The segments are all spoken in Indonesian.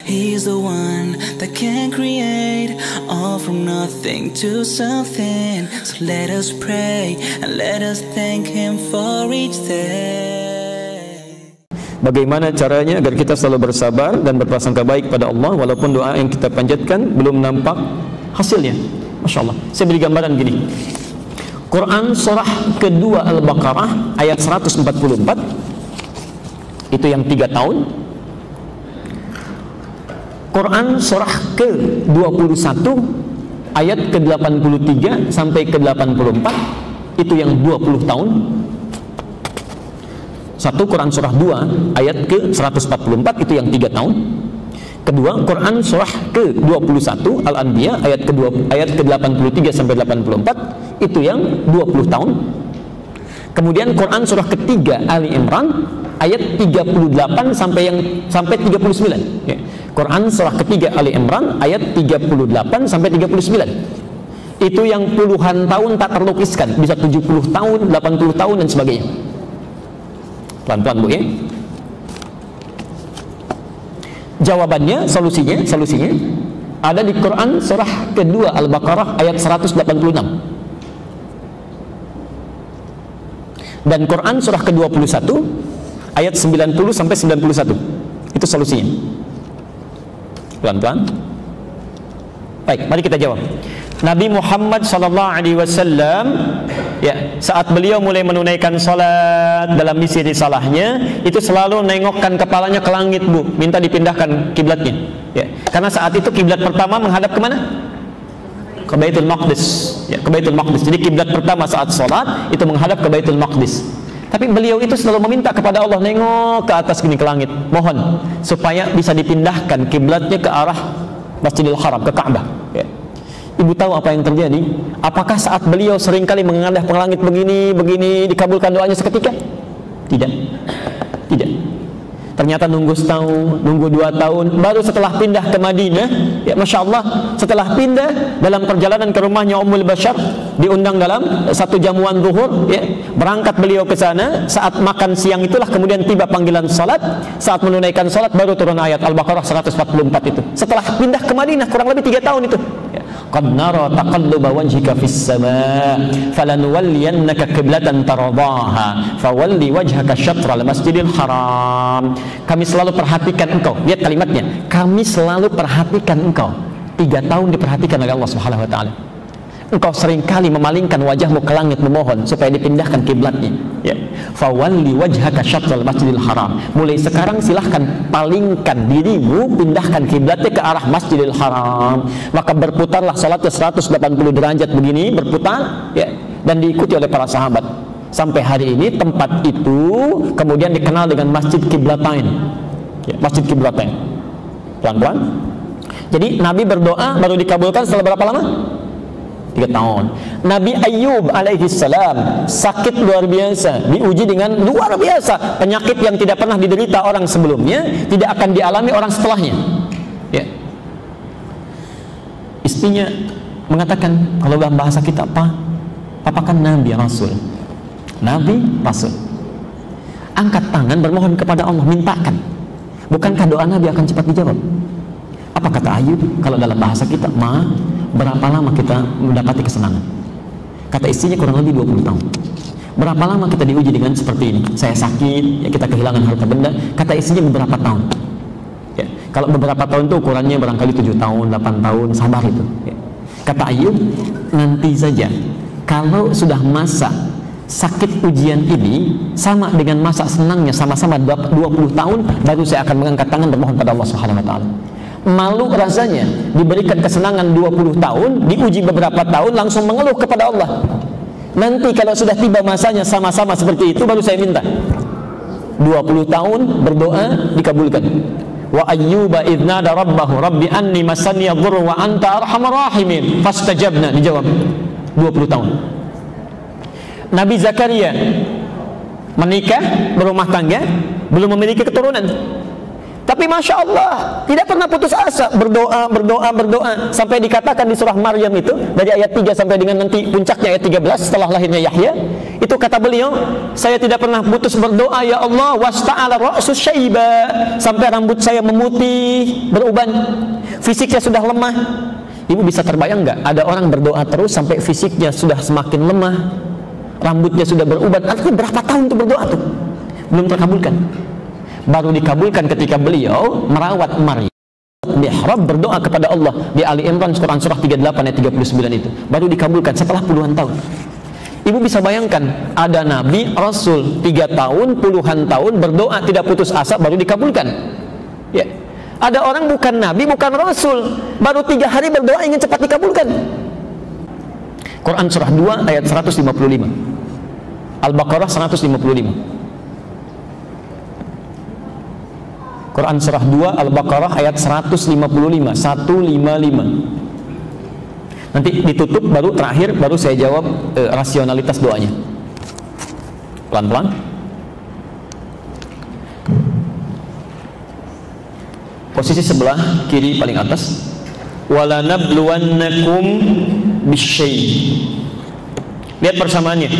He's the one that can create all from nothing to something. So let us pray and let us thank Him for each day. Bagaimana caranya agar kita selalu bersabar dan berprasangka baik pada Allah walaupun doa yang kita panjatkan belum nampak hasilnya? Masya Allah. Saya beri gambaran gini. Quran surah kedua Al-Baqarah ayat 144, itu yang 3 tahun. Quran surah ke-21 ayat ke-83 sampai ke-84, itu yang 20 tahun. Satu, Quran surah 2 ayat ke-144, itu yang 3 tahun. Kedua, Quran surah ke-21 Al-Anbiya ayat ke-83 sampai 84, itu yang 20 tahun. Kemudian Quran surah ketiga Ali Imran ayat 38 sampai 39. Ya. Quran surah ketiga Ali Imran ayat 38 sampai 39. Itu yang puluhan tahun tak terlukiskan, bisa 70 tahun, 80 tahun dan sebagainya. Pelan-pelan Bu ya. Jawabannya, solusinya ada di Quran surah kedua Al-Baqarah ayat 186. Dan Quran surah ke-21 ayat 90 sampai 91. Itu solusinya. Pelan-pelan. Baik, mari kita jawab. Nabi Muhammad SAW, ya, saat beliau mulai menunaikan salat dalam misi risalahnya, itu selalu nengokkan kepalanya ke langit, Bu, minta dipindahkan kiblatnya. Ya, karena saat itu kiblat pertama menghadap kemana? Ke Baitul Maqdis. Ya, ke Baitul Maqdis. Jadi kiblat pertama saat salat itu menghadap ke Baitul Maqdis. Tapi beliau itu selalu meminta kepada Allah, nengok ke atas gini, ke langit, mohon supaya bisa dipindahkan kiblatnya ke arah Masjidil Haram, ke Ka'bah. Ya. Ibu tahu apa yang terjadi? Apakah saat beliau seringkali menghadap ke langit begini dikabulkan doanya seketika? Tidak. Ternyata nunggu setahun, nunggu 2 tahun, baru setelah pindah ke Madinah, ya Masya Allah, setelah pindah dalam perjalanan ke rumahnya Ummul Bashar, diundang dalam satu jamuan zuhur, ya, berangkat beliau ke sana, saat makan siang itulah kemudian tiba panggilan salat, saat menunaikan salat baru turun ayat Al-Baqarah 144 itu. Setelah pindah ke Madinah kurang lebih 3 tahun itu. Ya. Qad nara taqalluba wajhika fis samaa falanuwalliyannaka qiblatan tardaha fawalli wajhaka syatral masjidil haram. Kami selalu perhatikan engkau. Lihat kalimatnya, kami selalu perhatikan engkau. 3 tahun diperhatikan oleh Allah Subhanahu wa taala. Engkau seringkali memalingkan wajahmu ke langit memohon supaya dipindahkan kiblatnya. Ya. Fawalli wajhaka syatral masjidil haram. Mulai sekarang silahkan palingkan dirimu, pindahkan kiblatnya ke arah Masjidil Haram. Maka berputarlah salatnya 180 derajat begini, berputar, ya, dan diikuti oleh para sahabat. Sampai hari ini tempat itu kemudian dikenal dengan Masjid Qiblatain. Ya, Masjid Qiblatain. Pelan-pelan. Jadi Nabi berdoa baru dikabulkan setelah berapa lama? 3 tahun. Nabi Ayyub alaihissalam sakit luar biasa, diuji dengan luar biasa, penyakit yang tidak pernah diderita orang sebelumnya, tidak akan dialami orang setelahnya. Ya. Istrinya mengatakan, kalau dalam bahasa kita, Papa kan Nabi Rasul. Nabi Rasul. Angkat tangan bermohon kepada Allah, mintakan. Bukankah doa Nabi akan cepat dijawab? Apa kata Ayub? Kalau dalam bahasa kita, berapa lama kita mendapati kesenangan? Kata istrinya kurang lebih 20 tahun. Berapa lama kita diuji dengan seperti ini? Saya sakit, ya, kita kehilangan harta benda. Kata istrinya beberapa tahun. Ya, kalau beberapa tahun itu ukurannya barangkali 7 tahun, 8 tahun, sabar itu. Ya. Kata Ayub, nanti saja. Kalau sudah masa sakit ujian ini sama dengan masa senangnya sama-sama 20 tahun, baru saya akan mengangkat tangan bermohon pada Allah Subhanahu wa taala. Malu rasanya diberikan kesenangan 20 tahun, diuji beberapa tahun, langsung mengeluh kepada Allah. Nanti kalau sudah tiba masanya sama-sama seperti itu, baru saya minta. 20 tahun berdoa dikabulkan. Wa ayyuba idh nada rabbahu rabbi anni massani yadhurru wa anta arhamar rahimin fastajabna, dijawab. 20 tahun. Nabi Zakaria menikah, berumah tangga, belum memiliki keturunan. Tapi Masya Allah, tidak pernah putus asa, berdoa, sampai dikatakan di surah Maryam itu, dari ayat 3 sampai dengan nanti puncaknya ayat 13 setelah lahirnya Yahya, itu kata beliau, saya tidak pernah putus berdoa, ya Allah, wasta'ala ra'sus syaiba, sampai rambut saya memutih, beruban, fisiknya sudah lemah. Ibu bisa terbayang nggak, ada orang berdoa terus sampai fisiknya sudah semakin lemah, rambutnya sudah beruban, artinya berapa tahun itu berdoa tuh? Belum terkabulkan. Baru dikabulkan ketika beliau merawat Maryam mihrab, berdoa kepada Allah di Ali Imran Quran surah 38 ayat 39 itu. Baru dikabulkan setelah puluhan tahun. Ibu bisa bayangkan, ada nabi, rasul 3 tahun, puluhan tahun berdoa tidak putus asa, baru dikabulkan. Ya. Ada orang bukan nabi, bukan rasul, baru 3 hari berdoa ingin cepat dikabulkan. Quran surah 2 ayat 155. Al-Baqarah 155. Quran surah 2 Al-Baqarah ayat 155. Nanti ditutup, baru terakhir, baru saya jawab rasionalitas doanya. Pelan-pelan. Posisi sebelah kiri paling atas. Wala nabluwannakum bisyai'. Lihat persamaannya.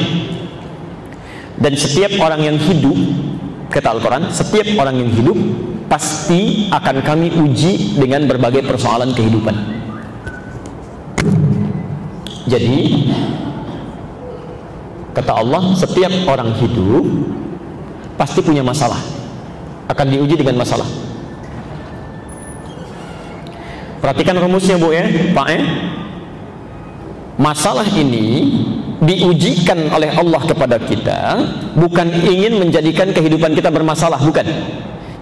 Dan setiap orang yang hidup, kata Al-Quran, setiap orang yang hidup pasti akan kami uji dengan berbagai persoalan kehidupan. Jadi kata Allah, setiap orang hidup pasti punya masalah, akan diuji dengan masalah. Perhatikan rumusnya Bu ya, Pak ya. Masalah ini diujikan oleh Allah kepada kita, bukan ingin menjadikan kehidupan kita bermasalah, bukan,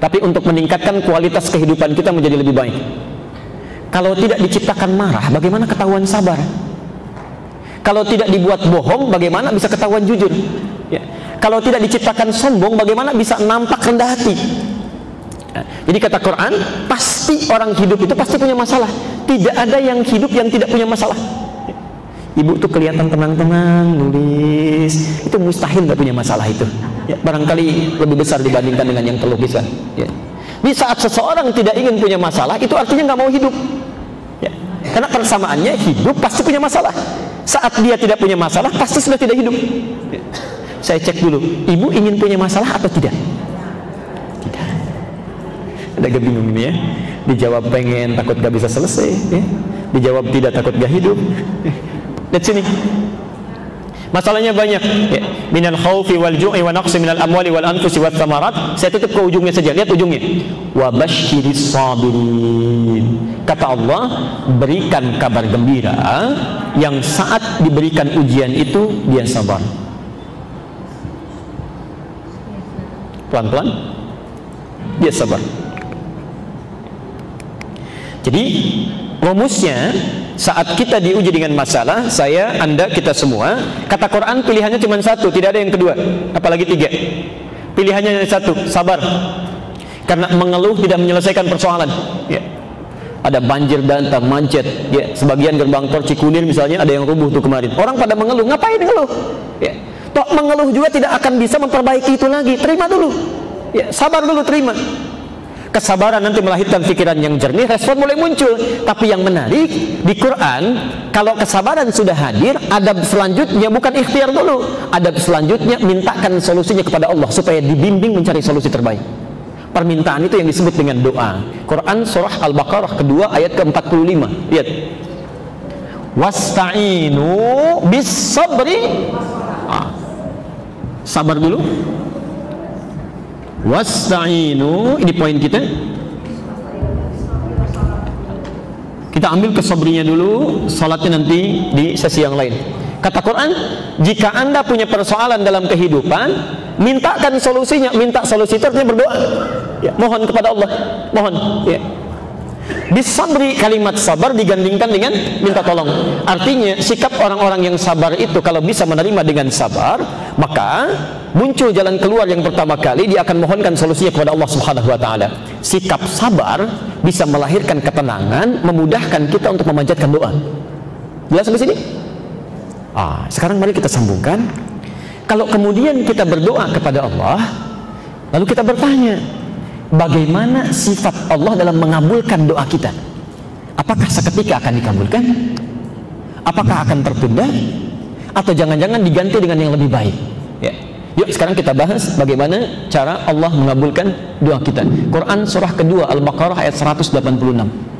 tapi untuk meningkatkan kualitas kehidupan kita menjadi lebih baik. Kalau tidak diciptakan marah, bagaimana ketahuan sabar? Kalau tidak dibuat bohong, bagaimana bisa ketahuan jujur? Ya. Kalau tidak diciptakan sombong, bagaimana bisa nampak rendah hati? Ya. Jadi kata Quran, pasti orang hidup itu pasti punya masalah. Tidak ada yang hidup yang tidak punya masalah. Ibu tuh kelihatan tenang-tenang nulis, itu mustahil nggak punya masalah itu. Ya, barangkali lebih besar dibandingkan dengan yang terlukisan. Ya. Di saat seseorang tidak ingin punya masalah, itu artinya nggak mau hidup. Ya. Karena persamaannya hidup pasti punya masalah. Saat dia tidak punya masalah, pasti sudah tidak hidup. Ya. Saya cek dulu, ibu ingin punya masalah atau tidak? Tidak. Ada agak bingung ini ya. Dijawab pengen, takut gak bisa selesai. Ya. Dijawab tidak, takut gak hidup. Lihat sini, masalahnya banyak ya. Minal khaufi wal ju'i wa naqsi minal amwali wal anfusi wat thamarat. Saya tutup ke ujungnya saja, lihat ujungnya. Wa basyiris sabirin. Kata Allah, berikan kabar gembira yang saat diberikan ujian itu dia sabar. Pelan-pelan dia sabar. Jadi rumusnya, saat kita diuji dengan masalah, saya, Anda, kita semua, kata Quran pilihannya cuma satu, tidak ada yang kedua, apalagi 3. Pilihannya satu, sabar. Karena mengeluh tidak menyelesaikan persoalan. Ya. Ada banjir datang, macet. Ya. Sebagian gerbang tol Cikunir misalnya ada yang rubuh tuh kemarin. Orang pada mengeluh, ngapain ngeluh? Ya. Toh mengeluh juga tidak akan bisa memperbaiki itu lagi. Terima dulu. Ya. Sabar dulu, terima. Kesabaran nanti melahirkan pikiran yang jernih, respon mulai muncul. Tapi yang menarik di Quran, kalau kesabaran sudah hadir, adab selanjutnya bukan ikhtiar dulu, adab selanjutnya mintakan solusinya kepada Allah supaya dibimbing mencari solusi terbaik. Permintaan itu yang disebut dengan doa. Quran surah Al-Baqarah kedua ayat ke-45. Lihat, wasta'inu bis sabri. Sabar dulu. Wasta'inu, ini poin kita. Kita ambil kesabrinya dulu, salatnya nanti di sesi yang lain. Kata Quran, jika Anda punya persoalan dalam kehidupan, mintakan solusinya. Minta solusi itu artinya berdoa. Ya, mohon kepada Allah, mohon. Ya. Bisabri, kalimat sabar digandingkan dengan minta tolong. Artinya sikap orang-orang yang sabar itu kalau bisa menerima dengan sabar, maka muncul jalan keluar yang pertama kali, dia akan mohonkan solusinya kepada Allah Subhanahu wa taala. Sikap sabar bisa melahirkan ketenangan, memudahkan kita untuk memanjatkan doa. Jelas sampai sini? Sekarang mari kita sambungkan. Kalau kemudian kita berdoa kepada Allah, lalu kita bertanya, bagaimana sifat Allah dalam mengabulkan doa kita. Apakah seketika akan dikabulkan? Apakah akan tertunda? Atau jangan-jangan diganti dengan yang lebih baik? Ya. Yuk sekarang kita bahas bagaimana cara Allah mengabulkan doa kita. Quran surah kedua Al-Baqarah ayat 186.